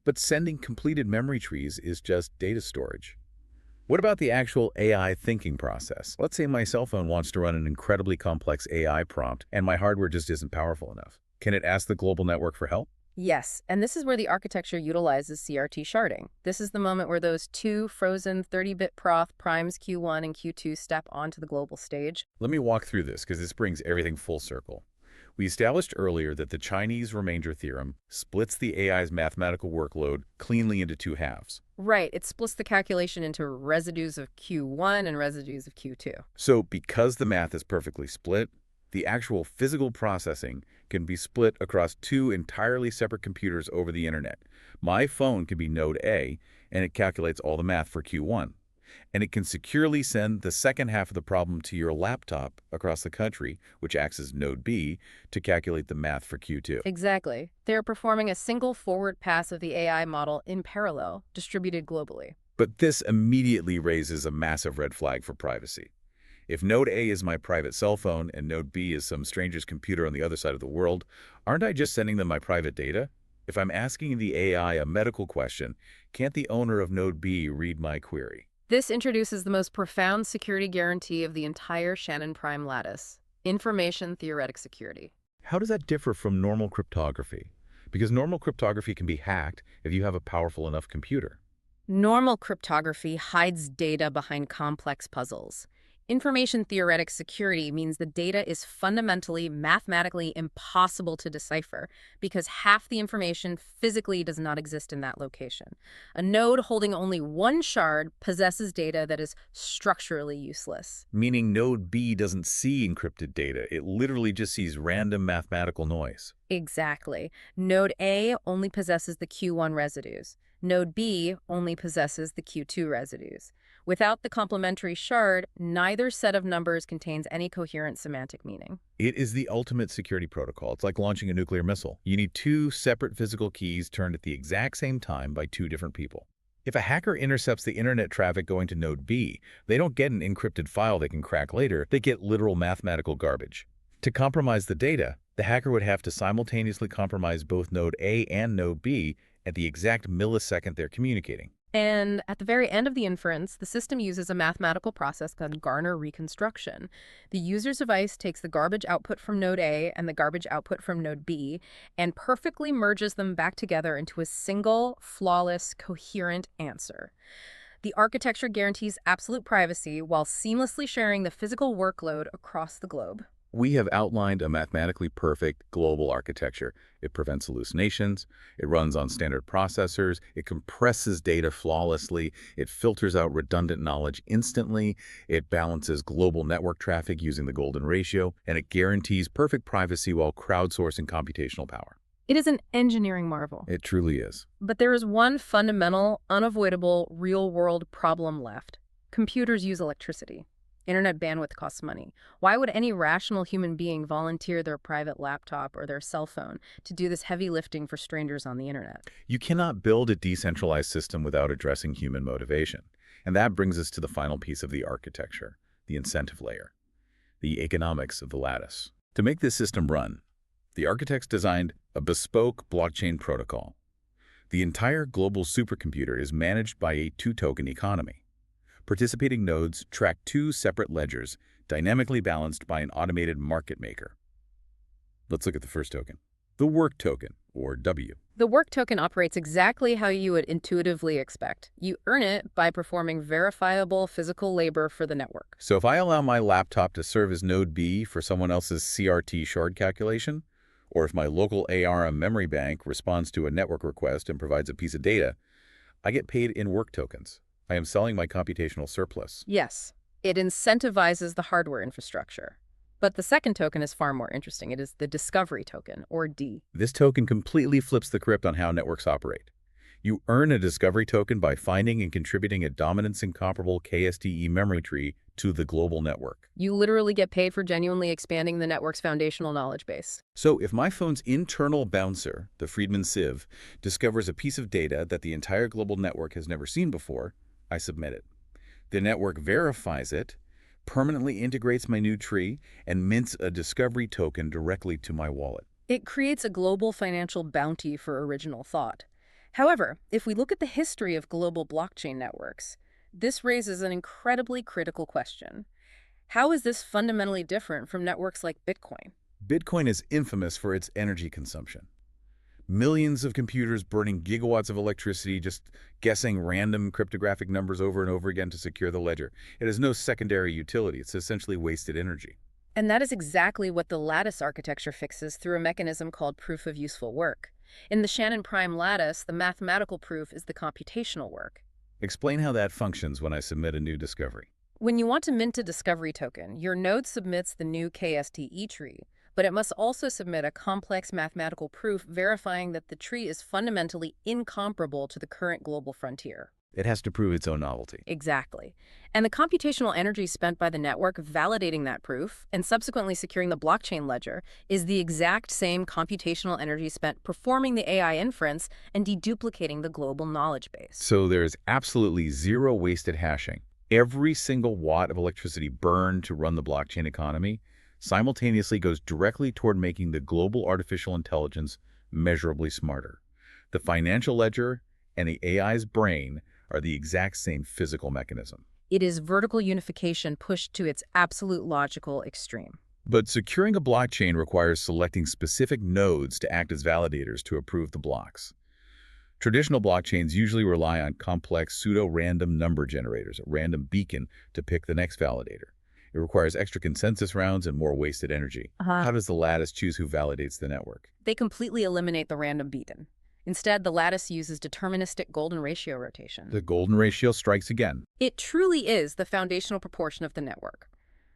But sending completed memory trees is just data storage. What about the actual AI thinking process? Let's say my cell phone wants to run an incredibly complex AI prompt and my hardware just isn't powerful enough. Can it ask the global network for help? Yes, and this is where the architecture utilizes CRT sharding. This is the moment where those two frozen 30-bit proth primes Q1 and Q2 step onto the global stage. Let me walk through this because this brings everything full circle. We established earlier that the Chinese remainder theorem splits the AI's mathematical workload cleanly into two halves. Right, it splits the calculation into residues of Q1 and residues of Q2. So because the math is perfectly split, the actual physical processing can be split across two entirely separate computers over the internet. My phone can be node A, and it calculates all the math for Q1. And it can securely send the second half of the problem to your laptop across the country, which acts as node B, to calculate the math for Q2. Exactly. They're performing a single forward pass of the AI model in parallel, distributed globally. But this immediately raises a massive red flag for privacy. If node A is my private cell phone and node B is some stranger's computer on the other side of the world, aren't I just sending them my private data? If I'm asking the AI a medical question, can't the owner of node B read my query? This introduces the most profound security guarantee of the entire Shannon Prime Lattice: information theoretic security. How does that differ from normal cryptography? Because normal cryptography can be hacked if you have a powerful enough computer. Normal cryptography hides data behind complex puzzles. Information theoretic security means the data is fundamentally, mathematically impossible to decipher because half the information physically does not exist in that location. A node holding only one shard possesses data that is structurally useless. Meaning node B doesn't see encrypted data. It literally just sees random mathematical noise. Exactly. Node A only possesses the Q1 residues. Node B only possesses the Q2 residues. Without the complementary shard, neither set of numbers contains any coherent semantic meaning. It is the ultimate security protocol. It's like launching a nuclear missile. You need two separate physical keys turned at the exact same time by two different people. If a hacker intercepts the internet traffic going to node B, they don't get an encrypted file they can crack later. They get literal mathematical garbage. To compromise the data, the hacker would have to simultaneously compromise both node A and node B at the exact millisecond they're communicating. And at the very end of the inference, the system uses a mathematical process called Garner reconstruction. The user's device takes the garbage output from node A and the garbage output from node B and perfectly merges them back together into a single, flawless, coherent answer. The architecture guarantees absolute privacy while seamlessly sharing the physical workload across the globe. We have outlined a mathematically perfect global architecture. It prevents hallucinations, it runs on standard processors, it compresses data flawlessly, it filters out redundant knowledge instantly, it balances global network traffic using the golden ratio, and it guarantees perfect privacy while crowdsourcing computational power. It is an engineering marvel. It truly is. But there is one fundamental, unavoidable, real-world problem left. Computers use electricity. Internet bandwidth costs money. Why would any rational human being volunteer their private laptop or their cell phone to do this heavy lifting for strangers on the internet? You cannot build a decentralized system without addressing human motivation. And that brings us to the final piece of the architecture, the incentive layer, the economics of the lattice. To make this system run, the architects designed a bespoke blockchain protocol. The entire global supercomputer is managed by a two-token economy. Participating nodes track two separate ledgers, dynamically balanced by an automated market maker. Let's look at the first token, the work token, or W. The work token operates exactly how you would intuitively expect. You earn it by performing verifiable physical labor for the network. So if I allow my laptop to serve as node B for someone else's CRT shard calculation, or if my local ARM memory bank responds to a network request and provides a piece of data, I get paid in work tokens. I am selling my computational surplus. Yes, it incentivizes the hardware infrastructure. But the second token is far more interesting. It is the discovery token, or D. This token completely flips the script on how networks operate. You earn a discovery token by finding and contributing a dominance-incomparable KSTE memory tree to the global network. You literally get paid for genuinely expanding the network's foundational knowledge base. So if my phone's internal bouncer, the Friedman sieve, discovers a piece of data that the entire global network has never seen before, I submit it. The network verifies it, permanently integrates my new tree, and mints a discovery token directly to my wallet. It creates a global financial bounty for original thought. However, if we look at the history of global blockchain networks, this raises an incredibly critical question. How is this fundamentally different from networks like Bitcoin? Bitcoin is infamous for its energy consumption. Millions of computers burning gigawatts of electricity just guessing random cryptographic numbers over and over again to secure the ledger. It has no secondary utility. It's essentially wasted energy. And that is exactly what the lattice architecture fixes through a mechanism called proof of useful work. In the Shannon Prime Lattice, the mathematical proof is the computational work. Explain how that functions when I submit a new discovery. When you want to mint a discovery token, your node submits the new KSTE tree, but it must also submit a complex mathematical proof verifying that the tree is fundamentally incomparable to the current global frontier. It has to prove its own novelty. Exactly. And the computational energy spent by the network validating that proof and subsequently securing the blockchain ledger is the exact same computational energy spent performing the AI inference and deduplicating the global knowledge base. So there's absolutely zero wasted hashing. Every single watt of electricity burned to run the blockchain economy simultaneously goes directly toward making the global artificial intelligence measurably smarter. The financial ledger and the AI's brain are the exact same physical mechanism. It is vertical unification pushed to its absolute logical extreme. But securing a blockchain requires selecting specific nodes to act as validators to approve the blocks. Traditional blockchains usually rely on complex pseudo-random number generators, a random beacon, to pick the next validator. It requires extra consensus rounds and more wasted energy. How does the lattice choose who validates the network? They completely eliminate the random beacon. Instead, the lattice uses deterministic golden ratio rotation. The golden ratio strikes again. It truly is the foundational proportion of the network.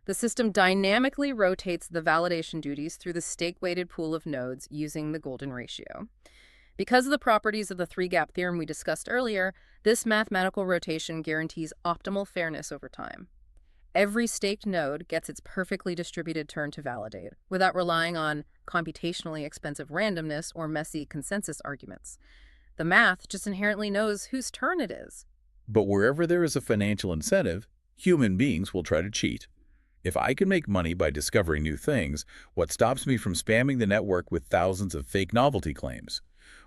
The system dynamically rotates the validation duties through the stake-weighted pool of nodes using the golden ratio. Because of the properties of the three-gap theorem we discussed earlier, this mathematical rotation guarantees optimal fairness over time. Every staked node gets its perfectly distributed turn to validate, without relying on computationally expensive randomness or messy consensus arguments. The math just inherently knows whose turn it is. But wherever there is a financial incentive, human beings will try to cheat. If I can make money by discovering new things, what stops me from spamming the network with thousands of fake novelty claims?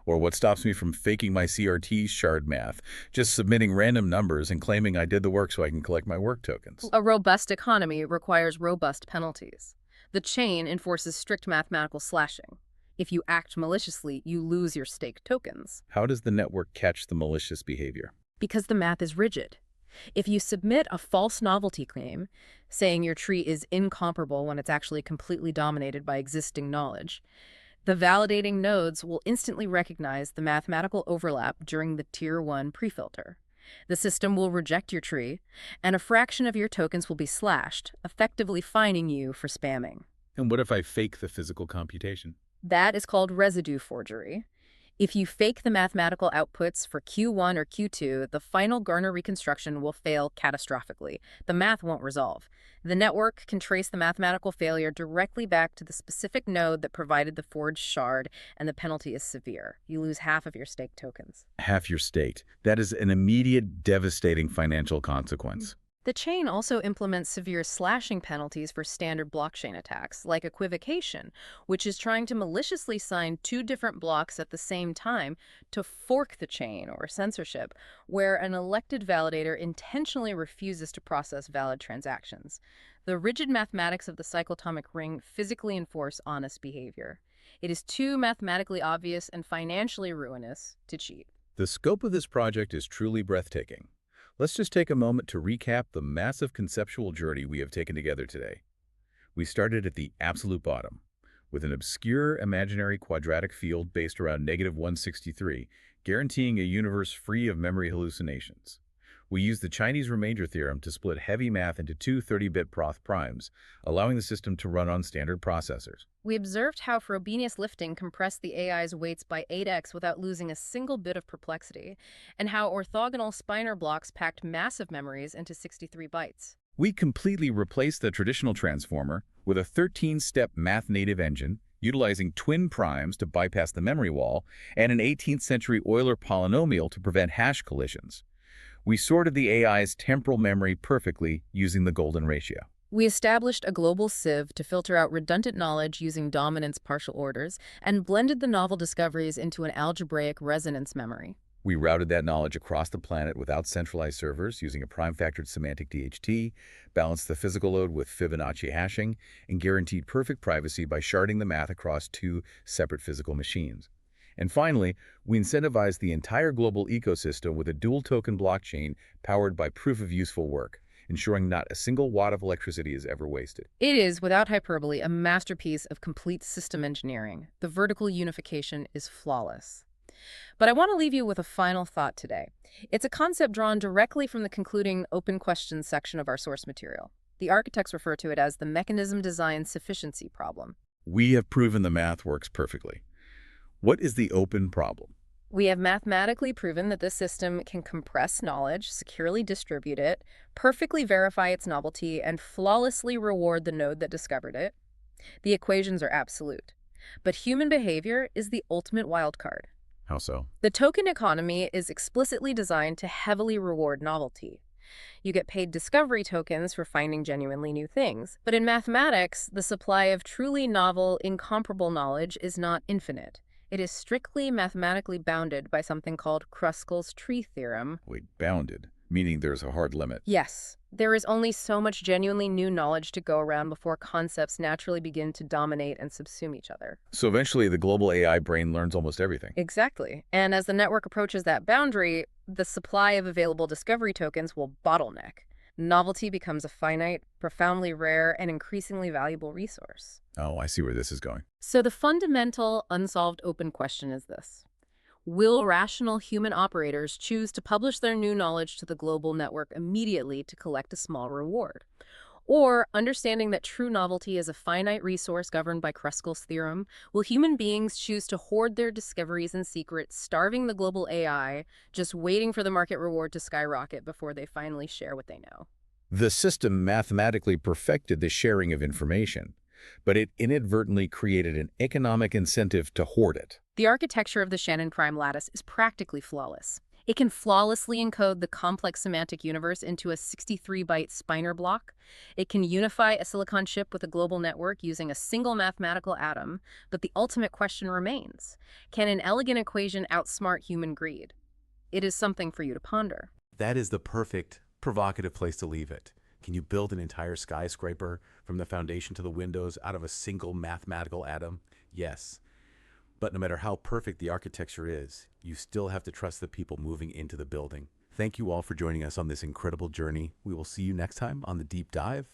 Or what stops me from faking my CRT shard math, just submitting random numbers and claiming I did the work so I can collect my work tokens? A robust economy requires robust penalties. The chain enforces strict mathematical slashing. If you act maliciously, you lose your staked tokens. How does the network catch the malicious behavior? Because the math is rigid. If you submit a false novelty claim, saying your tree is incomparable when it's actually completely dominated by existing knowledge, the validating nodes will instantly recognize the mathematical overlap during the Tier 1 prefilter. The system will reject your tree, and a fraction of your tokens will be slashed, effectively fining you for spamming. And what if I fake the physical computation? That is called residue forgery. If you fake the mathematical outputs for Q1 or Q2, the final Garner reconstruction will fail catastrophically. The math won't resolve. The network can trace the mathematical failure directly back to the specific node that provided the forged shard, and the penalty is severe. You lose half of your staked tokens. Half your staked. That is an immediate, devastating financial consequence. The chain also implements severe slashing penalties for standard blockchain attacks, like equivocation, which is trying to maliciously sign two different blocks at the same time to fork the chain, or censorship, where an elected validator intentionally refuses to process valid transactions. The rigid mathematics of the cyclotomic ring physically enforce honest behavior. It is too mathematically obvious and financially ruinous to cheat. The scope of this project is truly breathtaking. Let's just take a moment to recap the massive conceptual journey we have taken together today. We started at the absolute bottom, with an obscure imaginary quadratic field based around -163, guaranteeing a universe free of memory hallucinations. We used the Chinese remainder theorem to split heavy math into two 30-bit Proth primes, allowing the system to run on standard processors. We observed how Frobenius lifting compressed the AI's weights by 8x without losing a single bit of perplexity, and how orthogonal spinor blocks packed massive memories into 63 bytes. We completely replaced the traditional transformer with a 13-step math-native engine, utilizing twin primes to bypass the memory wall, and an 18th-century Euler polynomial to prevent hash collisions. We sorted the AI's temporal memory perfectly using the golden ratio. We established a global sieve to filter out redundant knowledge using dominance partial orders, and blended the novel discoveries into an algebraic resonance memory. We routed that knowledge across the planet without centralized servers using a prime-factored semantic DHT, balanced the physical load with Fibonacci hashing, and guaranteed perfect privacy by sharding the math across two separate physical machines. And finally, we incentivized the entire global ecosystem with a dual-token blockchain powered by proof of useful work, ensuring not a single watt of electricity is ever wasted. It is, without hyperbole, a masterpiece of complete system engineering. The vertical unification is flawless. But I want to leave you with a final thought today. It's a concept drawn directly from the concluding open questions section of our source material. The architects refer to it as the mechanism design sufficiency problem. We have proven the math works perfectly. What is the open problem? We have mathematically proven that this system can compress knowledge, securely distribute it, perfectly verify its novelty, and flawlessly reward the node that discovered it. The equations are absolute. But human behavior is the ultimate wildcard. How so? The token economy is explicitly designed to heavily reward novelty. You get paid discovery tokens for finding genuinely new things. But in mathematics, the supply of truly novel, incomparable knowledge is not infinite. It is strictly mathematically bounded by something called Kruskal's tree theorem. Wait, bounded, meaning there's a hard limit. Yes. There is only so much genuinely new knowledge to go around before concepts naturally begin to dominate and subsume each other. So eventually the global AI brain learns almost everything. Exactly. And as the network approaches that boundary, the supply of available discovery tokens will bottleneck. Novelty becomes a finite, profoundly rare, and increasingly valuable resource. Oh, I see where this is going. So the fundamental, unsolved open question is this. Will rational human operators choose to publish their new knowledge to the global network immediately to collect a small reward? Or, understanding that true novelty is a finite resource governed by Kruskal's theorem, will human beings choose to hoard their discoveries in secret, starving the global AI, just waiting for the market reward to skyrocket before they finally share what they know? The system mathematically perfected the sharing of information, but it inadvertently created an economic incentive to hoard it. The architecture of the Shannon Prime Lattice is practically flawless. It can flawlessly encode the complex semantic universe into a 63-byte spinor block. It can unify a silicon chip with a global network using a single mathematical atom, but the ultimate question remains. Can an elegant equation outsmart human greed? It is something for you to ponder. That is the perfect, provocative place to leave it. Can you build an entire skyscraper from the foundation to the windows out of a single mathematical atom? Yes. But no matter how perfect the architecture is, you still have to trust the people moving into the building. Thank you all for joining us on this incredible journey. We will see you next time on The Deep Dive.